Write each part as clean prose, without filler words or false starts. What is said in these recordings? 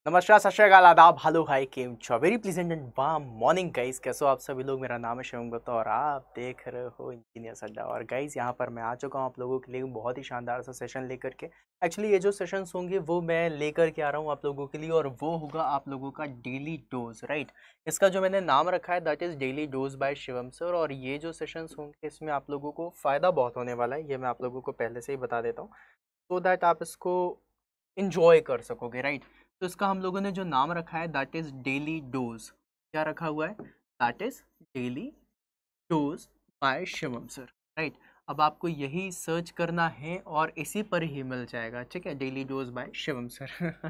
नमस्कार, सत श्री अकाल, आदाब, हेलो, हाय, केम छो, very pleasant and warm morning guys. कैसे हो आप सभी लोग। मेरा नाम है शिवम गुप्ता और आप देख रहे हो इंजीनियर अड्डा। और गाइस यहाँ पर मैं आ चुका हूँ आप लोगों के लिए बहुत ही शानदार सा सेशन लेकर के। एक्चुअली ये जो सेशंस होंगे वो मैं लेकर के आ रहा हूँ आप लोगों के लिए, और वो होगा आप लोगों का डेली डोज, राइट। इसका जो मैंने नाम रखा है that is daily dose by Shivam sir. और ये जो सेशंस होंगे इसमें आप लोगों को फ़ायदा बहुत होने वाला है, ये मैं आप लोगों को पहले से ही बता देता हूँ, सो दैट आप इसको इंजॉय कर सकोगे, राइट। तो इसका हम लोगों ने जो नाम रखा है दैट इज डेली डोज। क्या रखा हुआ है? That is daily dose by Shivam sir, right. अब आपको यही सर्च करना है और इसी पर ही मिल जाएगा, ठीक है, daily dose by Shivam sir.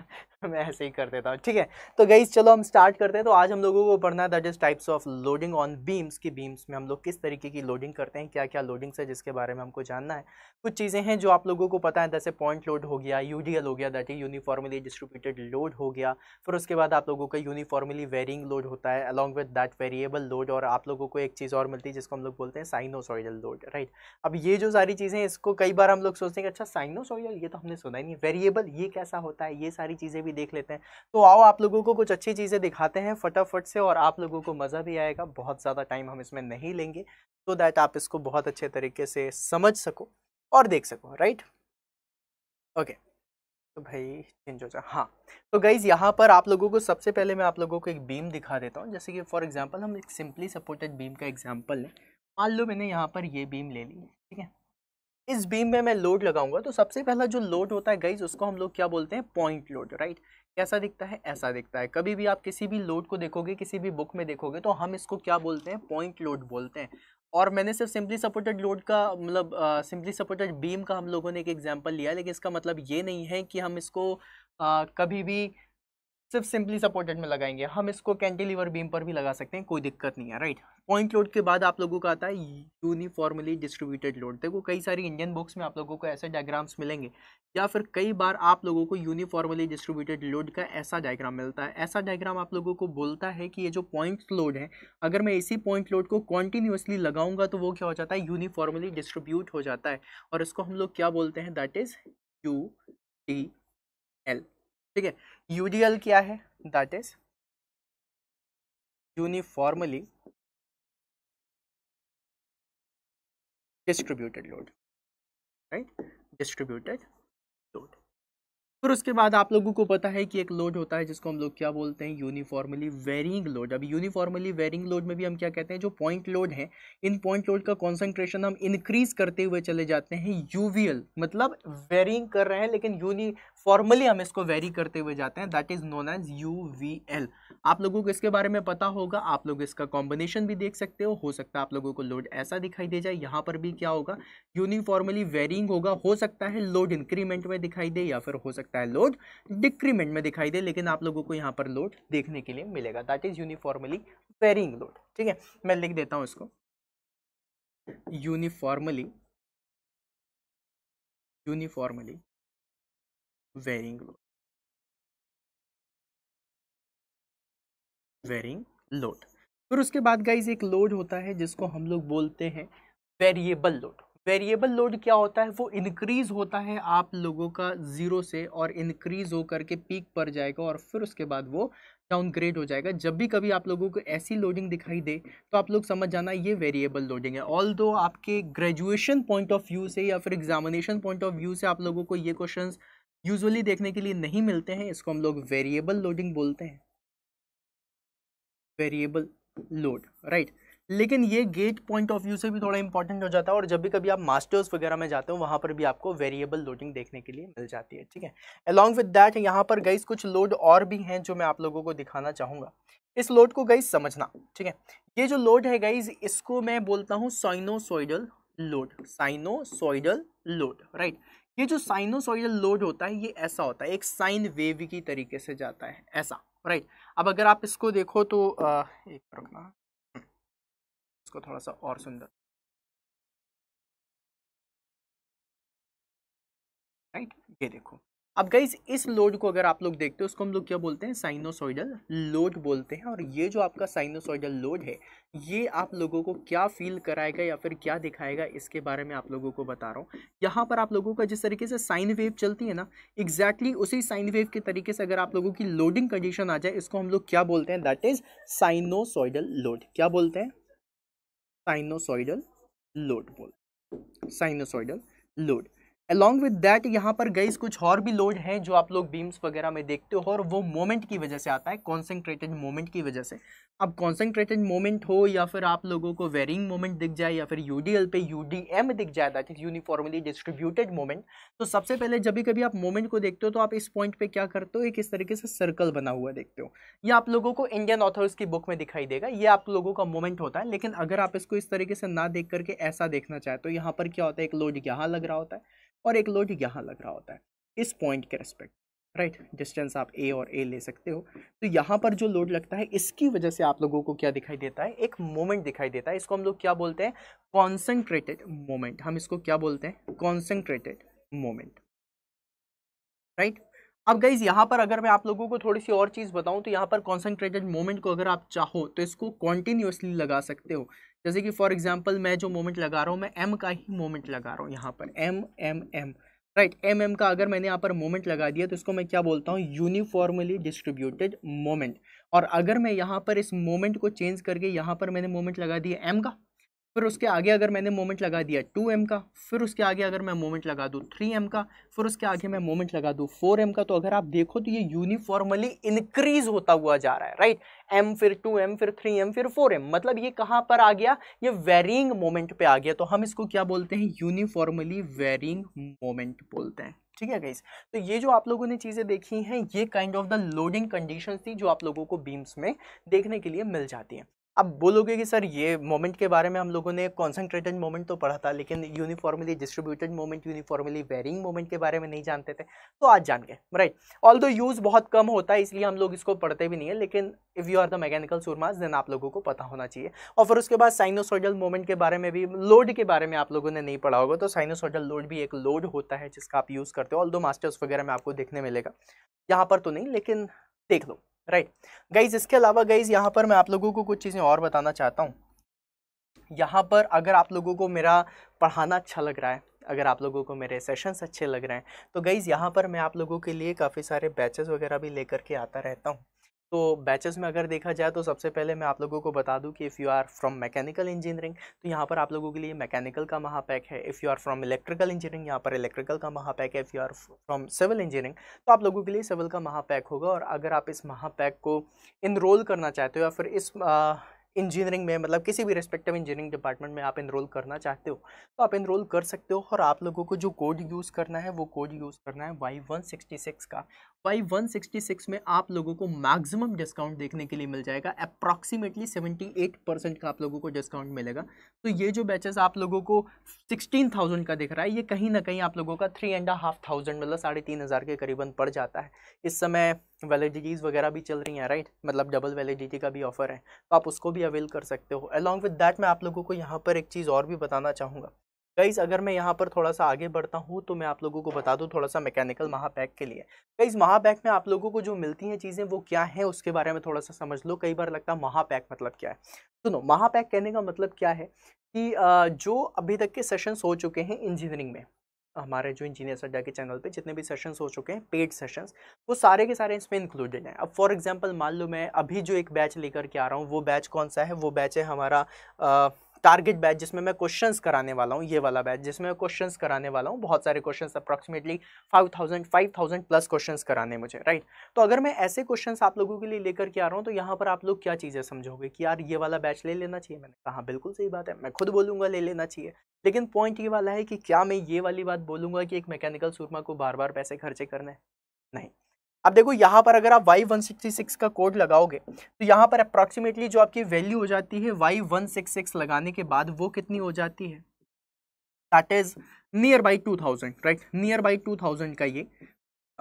मैं ऐसे ही कर देता हूँ, ठीक है। तो गाइस चलो हम स्टार्ट करते हैं। तो आज हम लोगों को पढ़ना है that is types of loading on beams की बीम्स में हम लोग किस तरीके की लोडिंग करते हैं, क्या क्या लोडिंग्स है जिसके बारे में हमको जानना है। कुछ चीज़ें हैं जो आप लोगों को पता है, जैसे पॉइंट लोड हो गया, यूडीएल हो गया, that is uniformly distributed load हो गया। फिर उसके बाद आप लोगों का यूनिफॉर्मली वेरिंग लोड होता है along with that variable load. और आप लोगों को एक चीज़ और मिलती है जिसको हम लोग बोलते हैं साइनोसॉइडल लोड, राइट। अब ये जो सारी चीज़ें हैं इसको कई बार हम लोग सोचते हैं कि अच्छा साइनोसॉइडल, ये तो हमने सुना ही नहीं, वेरिएबल ये कैसा होता है, ये सारी चीज़ें भी देख लेते हैं। तो आओ आप लोगों को कुछ अच्छी चीज़ें दिखाते हैं फटाफट से, और आप लोगों को मज़ा भी आएगा। बहुत ज़्यादा टाइम हम इसमें नहीं लेंगे, तो दैट आप इसको बहुत अच्छे तरीके से समझ सको और देख सको, राइट। ओके, तो भाई चेंज हो जाए, हाँ। तो गाइज यहाँ पर आप लोगों को सबसे पहले मैं आप लोगों को एक बीम दिखा देता हूँ। जैसे कि फॉर एग्जांपल हम एक सिंपली सपोर्टेड बीम का एग्जांपल लें। मान लो मैंने यहाँ पर ये बीम ले ली, ठीक है। इस बीम में मैं लोड लगाऊंगा तो सबसे पहला जो लोड होता है गाइज उसको हम लोग क्या बोलते हैं? Point load, right. कैसा दिखता है? ऐसा दिखता है। कभी भी आप किसी भी लोड को देखोगे, किसी भी बुक में देखोगे, तो हम इसको क्या बोलते हैं? पॉइंट लोड बोलते हैं। और मैंने सिर्फ सिंपली सपोर्टेड लोड का मतलब सिंपली सपोर्टेड बीम का हम लोगों ने एक एग्जांपल लिया, लेकिन इसका मतलब ये नहीं है कि हम इसको कभी भी सिर्फ सिंपली सपोर्टेड में लगाएंगे। हम इसको कैंटिलीवर बीम पर भी लगा सकते हैं, कोई दिक्कत नहीं है, राइट। पॉइंट लोड के बाद आप लोगों का आता है यूनिफॉर्मली डिस्ट्रीब्यूटेड लोड। देखो कई सारी इंडियन बुक्स में आप लोगों को ऐसे डायग्राम्स मिलेंगे, या फिर कई बार आप लोगों को यूनिफॉर्मली डिस्ट्रीब्यूटेड लोड का ऐसा डायग्राम मिलता है। ऐसा डायग्राम आप लोगों को बोलता है कि ये जो पॉइंट लोड है, अगर मैं इसी पॉइंट लोड को कॉन्टिन्यूसली लगाऊंगा तो वो क्या हो जाता है? यूनिफॉर्मली डिस्ट्रीब्यूट हो जाता है। और इसको हम लोग क्या बोलते हैं? That is U T L, ठीक है। यूडीएल क्या है? That is uniformly distributed load, right, distributed load. फिर उसके बाद आप लोगों को पता है कि एक लोड होता है जिसको हम लोग क्या बोलते हैं? Uniformly varying load. अब यूनिफॉर्मली वेरिंग लोड में भी हम क्या कहते हैं? जो पॉइंट लोड है, इन पॉइंट लोड का कॉन्सेंट्रेशन हम इंक्रीज करते हुए चले जाते हैं। यूवीएल मतलब वेरिंग कर रहे हैं, लेकिन यूनिफॉर्मली हम इसको वेरी करते हुए जाते हैं, that is known as UVL. आप लोगों को इसके बारे में पता होगा, आप लोग इसका कॉम्बिनेशन भी देख सकते हो सकता है आप लोगों को लोड ऐसा दिखाई दे जाए। यहाँ पर भी क्या होगा? यूनिफॉर्मली वेरिंग होगा। हो सकता है लोड इंक्रीमेंट में दिखाई दे, या फिर हो सकता है लोड डिक्रीमेंट में दिखाई दे, लेकिन आप लोगों को यहाँ पर लोड देखने के लिए मिलेगा, that is uniformly varying load, ठीक है। मैं लिख देता हूँ इसको, uniformly uniformly varying load, varying load. फिर उसके बाद गाइज एक लोड होता है जिसको हम लोग बोलते हैं वेरिएबल लोड। वेरिएबल लोड क्या होता है? वो इंक्रीज होता है आप लोगों का जीरो से, और इंक्रीज होकर के पीक पर जाएगा, और फिर उसके बाद वो डाउनग्रेड हो जाएगा। जब भी कभी आप लोगों को ऐसी लोडिंग दिखाई दे तो आप लोग समझ जाना ये वेरिएबल लोडिंग है। ऑल दो आपके ग्रेजुएशन पॉइंट ऑफ व्यू से या फिर एग्जामिनेशन पॉइंट ऑफ व्यू से आप लोगों को ये क्वेश्चंस यूजुअली देखने के लिए नहीं मिलते हैं, इसको हम लोग वेरिएबल लोडिंग बोलते हैं, वेरिएबल लोड, राइट। लेकिन ये गेट पॉइंट ऑफ व्यू से भी थोड़ा इंपॉर्टेंट हो जाता है, और जब भी कभी आप मास्टर्स वगैरह में जाते हो वहां पर भी आपको वेरिएबल लोडिंग देखने के लिए मिल जाती है, ठीक है। अलॉन्ग विद दैट यहाँ पर गाइस कुछ लोड और भी हैं जो मैं आप लोगों को दिखाना चाहूंगा। इस लोड को गाइस समझना, ठीक है। ये जो लोड है गाइस इसको मैं बोलता हूँ sinusoidal load, sinusoidal load, right. ये जो साइनोसॉइडल लोड होता है ये ऐसा होता है, एक साइन वेव की तरीके से जाता है ऐसा, राइट। अब अगर आप इसको देखो तो एक रुकना, इसको थोड़ा सा और सुंदर, राइट। ये देखो, अब गाइज इस लोड को अगर आप लोग देखते हो उसको हम लोग क्या बोलते हैं, साइनोसॉइडल लोड बोलते हैं। और ये जो आपका साइनोसॉइडल लोड है ये आप लोगों को क्या फील कराएगा या फिर क्या दिखाएगा इसके बारे में आप लोगों को बता रहा हूँ। यहाँ पर आप लोगों का जिस तरीके से साइन वेव चलती है ना, एग्जैक्टली उसी साइन वेव के तरीके से अगर आप लोगों की लोडिंग कंडीशन आ जाए, इसको हम लोग क्या बोलते हैं, दैट इज साइनोसॉइडल लोड। क्या बोलते हैं, साइनोसॉइडल लोड बोल, sinusoidal load. Along with that यहाँ पर गाइस कुछ और भी लोड है जो आप लोग बीम्स वगैरह में देखते हो, और वो मोमेंट की वजह से आता है, कॉन्सेंट्रेटेड मोमेंट की वजह से। अब कॉन्सेंट्रेटेड मोमेंट हो या फिर आप लोगों को वेरिंग मोमेंट दिख जाए या फिर यूडीएल पे यूडीएम दिख जाए, that is uniformly distributed moment, तो सबसे पहले जब भी कभी आप मोमेंट को देखते हो तो आप इस पॉइंट पे क्या करते हो, एक इस तरीके से सर्कल बना हुआ देखते हो। ये आप लोगों को इंडियन ऑथर्स की बुक में दिखाई देगा, ये आप लोगों का मोमेंट होता है। लेकिन अगर आप इसको इस तरीके से ना देख करके ऐसा देखना चाहे तो यहाँ पर क्या होता है, एक लोड यहाँ लग रहा होता है और एक लोड यहाँ लग रहा होता है इस पॉइंट के रेस्पेक्ट, राइट। डिस्टेंस आप ए और ए ले सकते हो। तो यहाँ पर जो लोड लगता है इसकी वजह से आप लोगों को क्या दिखाई देता है, एक मोमेंट दिखाई देता है। इसको हम लोग क्या बोलते हैं, कॉन्सेंट्रेटेड मोमेंट। हम इसको क्या बोलते हैं, कॉन्सेंट्रेटेड मोमेंट, राइट। अब गाइज यहाँ पर अगर मैं आप लोगों को थोड़ी सी और चीज़ बताऊँ तो यहाँ पर कॉन्सेंट्रेटेड मोमेंट को अगर आप चाहो तो इसको कॉन्टिन्यूसली लगा सकते हो। जैसे कि फॉर एग्जांपल मैं जो मोमेंट लगा रहा हूँ, मैं एम का ही मोमेंट लगा रहा हूँ यहाँ पर, M M M, right. M M का अगर मैंने यहाँ पर मोमेंट लगा दिया तो इसको मैं क्या बोलता हूँ, यूनिफॉर्मली डिस्ट्रीब्यूटेड मोमेंट। और अगर मैं यहाँ पर इस मोमेंट को चेंज करके यहाँ पर मैंने मोमेंट लगा दिया एम का, फिर उसके आगे अगर मैंने मोमेंट लगा दिया 2m का, फिर उसके आगे अगर मैं मोमेंट लगा दूँ 3m का, फिर उसके आगे मैं मोमेंट लगा दूँ 4m का, तो अगर आप देखो तो ये यूनिफॉर्मली इंक्रीज होता हुआ जा रहा है, राइट। m फिर 2m फिर 3m फिर 4m, मतलब ये कहाँ पर आ गया, ये वेरिंग मोमेंट पे आ गया। तो हम इसको क्या बोलते हैं, यूनिफॉर्मली वेरिंग मोमेंट बोलते हैं, ठीक है गाइस। तो ये जो आप लोगों ने चीज़ें देखी हैं ये kind of the loading conditions थी जो आप लोगों को बीम्स में देखने के लिए मिल जाती हैं। अब बोलोगे कि सर ये मोमेंट के बारे में हम लोगों ने कॉन्सेंट्रेटेड मोमेंट तो पढ़ा था लेकिन uniformly distributed moment, uniformly varying moment के बारे में नहीं जानते थे, तो आज जान गए, राइट। ऑल्दो यूज़ बहुत कम होता है इसलिए हम लोग इसको पढ़ते भी नहीं है, लेकिन if you are the mechanical सूरमास देन आप लोगों को पता होना चाहिए। और फिर उसके बाद साइनोसॉइडल मोमेंट के बारे में भी, लोड के बारे में आप लोगों ने नहीं पढ़ा होगा, तो साइनोसॉइडल लोड भी एक लोड होता है जिसका आप यूज़ करते हो। ऑल्दो मास्टर्स वगैरह में आपको देखने मिलेगा, यहाँ पर तो नहीं लेकिन देख लो, राइट गाइज। इसके अलावा गाइज यहाँ पर मैं आप लोगों को कुछ चीज़ें और बताना चाहता हूँ। यहाँ पर अगर आप लोगों को मेरा पढ़ाना अच्छा लग रहा है, अगर आप लोगों को मेरे सेशंस अच्छे लग रहे हैं, तो गाइज यहाँ पर मैं आप लोगों के लिए काफ़ी सारे बैचेस वगैरह भी लेकर के आता रहता हूँ। तो बैचेस में अगर देखा जाए तो सबसे पहले मैं आप लोगों को बता दूं कि if you are from mechanical engineering तो यहाँ पर आप लोगों के लिए मैकेनिकल का महापैक है। If you are from electrical engineering यहाँ पर इलेक्ट्रिकल का महापैक है। If you are from civil engineering तो आप लोगों के लिए सिविल का महापैक होगा। और अगर आप इस महापैक को इनरोल करना चाहते हो या फिर इस इंजीनियरिंग में, मतलब किसी भी रिस्पेक्टिव इंजीनियरिंग डिपार्टमेंट में आप इनरोल करना चाहते हो तो आप इनरोल कर सकते हो। और आप लोगों को जो कोड यूज़ करना है वो कोड यूज़ करना है Y166 का। Y166 में आप लोगों को मैक्सिमम डिस्काउंट देखने के लिए मिल जाएगा, अप्रॉक्सीमेटली 78% का आप लोगों को डिस्काउंट मिलेगा। तो ये जो बैचेस आप लोगों को 16,000 का दिख रहा है, ये कहीं ना कहीं आप लोगों का 3,500 मतलब 3,500 के करीबन पड़ जाता है। इस समय वैलिडिटीज़ वगैरह भी चल रही हैं, राइट, मतलब डबल वैलिडिटी का भी ऑफर है, तो आप उसको भी अवेल कर सकते हो। अलॉन्ग विद दैट मैं आप लोगों को यहाँ पर एक चीज़ और भी बताना चाहूँगा गाइज़। अगर मैं यहाँ पर थोड़ा सा आगे बढ़ता हूँ तो मैं आप लोगों को बता दूँ थोड़ा सा मैकेनिकल महापैक के लिए। गाइज़ महापैक में आप लोगों को जो मिलती हैं चीज़ें वो क्या है उसके बारे में थोड़ा सा समझ लो। कई बार लगता है महापैक मतलब क्या है। सुनो, महापैक कहने का मतलब क्या है कि जो अभी तक के सेशंस हो चुके हैं इंजीनियरिंग में, हमारे जो इंजीनियर्स अड्डा के चैनल पे जितने भी सेशंस हो चुके हैं पेड सेशंस, वो सारे के सारे इसमें इंक्लूडेड हैं। अब फॉर एग्जांपल मान लो मैं अभी जो एक बैच लेकर के आ रहा हूँ, वो बैच कौन सा है, वो बैच है हमारा टारगेट बैच, जिसमें मैं क्वेश्चंस कराने वाला हूँ। ये वाला बैच जिसमें मैं क्वेश्चंस कराने वाला हूँ, बहुत सारे क्वेश्चंस, अप्रॉक्सीमेटली 5,000 प्लस क्वेश्चंस कराने मुझे, राइट। तो अगर मैं ऐसे क्वेश्चंस आप लोगों के लिए लेकर के आ रहा हूँ तो यहाँ पर आप लोग क्या चीज़ें समझोगे कि यार ये वाला बैच ले लेना चाहिए। मैंने कहा बिल्कुल सही बात है, मैं खुद बोलूँगा ले लेना चाहिए। लेकिन पॉइंट ये वाला है कि क्या मैं ये वाली बात बोलूँगा कि एक मैकेनिकल सूरमा को बार बार पैसे खर्चे करने, नहीं। अब देखो यहाँ पर अगर आप Y166 का कोड लगाओगे तो यहाँ पर अप्रॉक्सीमेटली जो आपकी वैल्यू हो जाती है Y166 लगाने के बाद वो कितनी हो जाती है, that is near by 2000, right. Near by 2000 का ये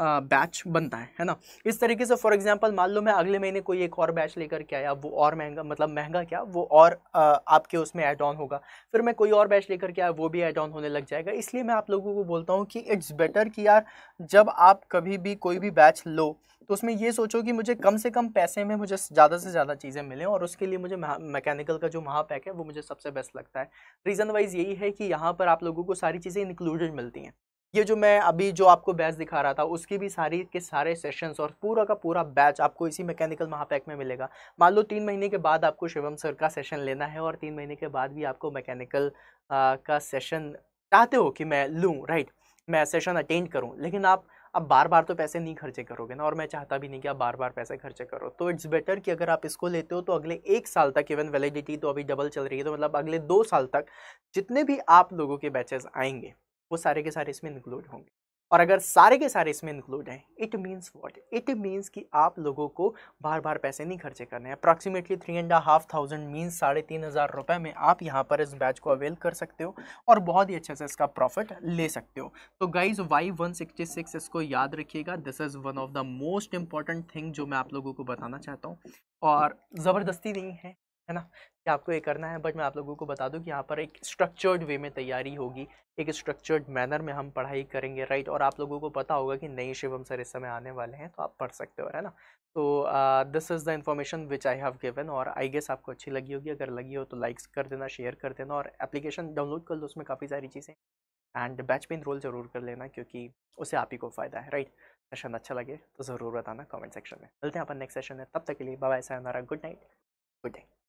बैच बनता है ना। इस तरीके से फॉर एग्जांपल मान लो मैं अगले महीने कोई एक और बैच लेकर के आया, वो और महंगा, मतलब महंगा क्या, वो और आपके उसमें ऐड ऑन होगा। फिर मैं कोई और बैच लेकर के आया, वो भी ऐड ऑन होने लग जाएगा। इसलिए मैं आप लोगों को बोलता हूँ कि इट्स बेटर कि यार जब आप कभी भी कोई भी बैच लो तो उसमें ये सोचो कि मुझे कम से कम पैसे में मुझे ज़्यादा से ज़्यादा चीज़ें मिलें, और उसके लिए मुझे मैकेनिकल का जो महापैक है वो मुझे सबसे बेस्ट लगता है। रीज़न वाइज यही है कि यहाँ पर आप लोगों को सारी चीज़ें इंक्लूडेड मिलती हैं। ये जो मैं अभी जो आपको बैच दिखा रहा था उसकी भी सारी के सारे सेशंस और पूरा का पूरा बैच आपको इसी मैकेनिकल महापैक में मिलेगा। मान लो 3 महीने के बाद आपको शिवम सर का सेशन लेना है और 3 महीने के बाद भी आपको मैकेनिकल का सेशन चाहते हो कि मैं लूँ, राइट, मैं सेशन अटेंड करूँ, लेकिन आप अब बार बार तो पैसे नहीं खर्चे करोगे ना, और मैं चाहता भी नहीं कि आप बार बार पैसे खर्चे करो। तो इट्स बेटर कि अगर आप इसको लेते हो तो अगले 1 साल तक, इवन वैलिडिटी तो अभी डबल चल रही है, तो मतलब अगले 2 साल तक जितने भी आप लोगों के बैचेस आएंगे वो सारे के सारे इसमें इंक्लूड होंगे। और अगर सारे के सारे इसमें इंक्लूड हैं, it means what, it means कि आप लोगों को बार बार पैसे नहीं खर्चे करने हैं। अप्रॉक्सीमेटली 3,500 मीन्स 3,500 रुपये में आप यहाँ पर इस बैच को अवेल कर सकते हो और बहुत ही अच्छे से इसका प्रॉफिट ले सकते हो। तो गाइज Y166 इसको याद रखिएगा, this is one of the most important thing जो मैं आप लोगों को बताना चाहता हूँ। और ज़बरदस्ती नहीं है ना कि आपको ये करना है, बट मैं आप लोगों को बता दूं कि यहाँ पर एक स्ट्रक्चर्ड वे में तैयारी होगी, एक स्ट्रक्चर्ड मैनर में हम पढ़ाई करेंगे, राइट। और आप लोगों को पता होगा कि नई शिवम सर इस समय आने वाले हैं, तो आप पढ़ सकते हो, है ना। तो this is the information which I have given, और आई गेस आपको अच्छी लगी होगी। अगर लगी हो तो लाइक्स कर देना, शेयर कर देना, और एप्लीकेशन डाउनलोड कर लो, उसमें काफ़ी सारी चीज़ें। एंड बैच पे इनरोल जरूर कर लेना, क्योंकि उससे आप ही को फ़ायदा है, राइट। सेशन अच्छा लगे तो ज़रूर बताना कमेंट सेक्शन में। मिलते हैं अपन नेक्स्ट सेशन में, तब तक के लिए bye bye, sayonara, good night, good day.